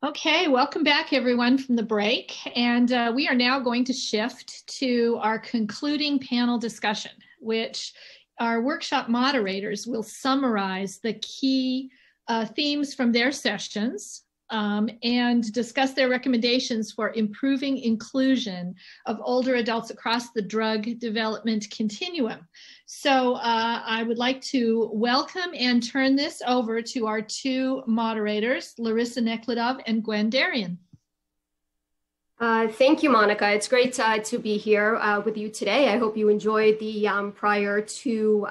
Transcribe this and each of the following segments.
Okay, welcome back everyone from the break. And we are now going to shift to our concluding panel discussion, which our workshop moderators will summarize the key themes from their sessions and discuss their recommendations for improving inclusion of older adults across the drug development continuum. So I would like to welcome and turn this over to our two moderators, Larissa Nekledov and Gwen Darian. Thank you, Monica. It's great to be here with you today. I hope you enjoyed the prior two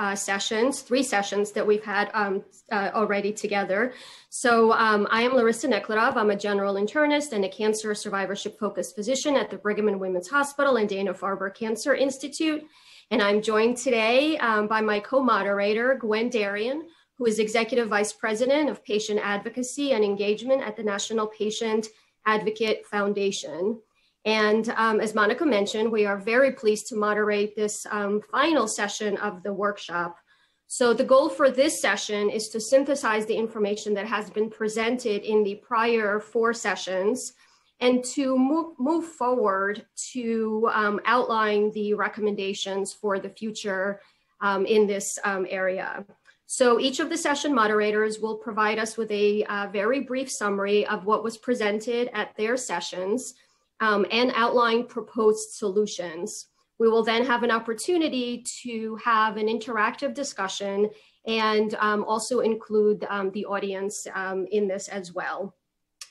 three sessions that we've had already together. So I am Larissa Nekledov. I'm a general internist and a cancer survivorship-focused physician at the Brigham and Women's Hospital and Dana-Farber Cancer Institute. And I'm joined today by my co-moderator, Gwen Darian, who is Executive Vice President of Patient Advocacy and Engagement at the National Patient Advocate Foundation. And as Monica mentioned, we are very pleased to moderate this final session of the workshop. So the goal for this session is to synthesize the information that has been presented in the prior four sessions and to move forward to outline the recommendations for the future in this area. So each of the session moderators will provide us with a very brief summary of what was presented at their sessions and outline proposed solutions. We will then have an opportunity to have an interactive discussion and also include the audience in this as well.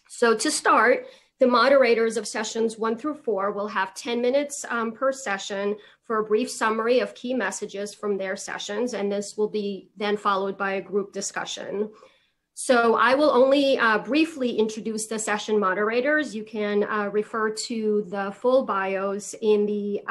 So to start, the moderators of sessions 1 through 4 will have 10 minutes per session for a brief summary of key messages from their sessions, and this will be then followed by a group discussion. So I will only briefly introduce the session moderators. You can refer to the full bios in the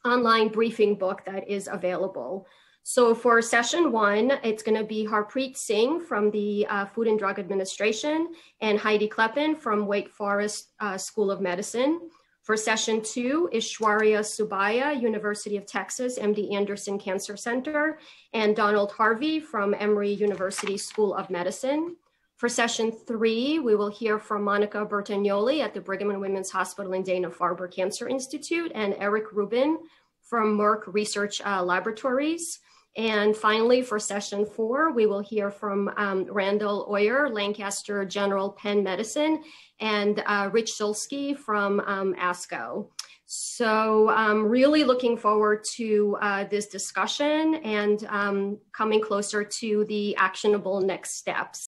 online briefing book that is available. So for session 1, it's going to be Harpreet Singh from the Food and Drug Administration and Heidi Kleppen from Wake Forest School of Medicine. For session 2 is Shwarya Subbiah, University of Texas, MD Anderson Cancer Center, and Donald Harvey from Emory University School of Medicine. For session 3, we will hear from Monica Bertagnoli at the Brigham and Women's Hospital and Dana-Farber Cancer Institute and Eric Rubin from Merck Research Laboratories. And finally, for session 4, we will hear from Randall Oyer, Lancaster General Penn Medicine, and Rich Szulski from ASCO. So I'm really looking forward to this discussion and coming closer to the actionable next steps.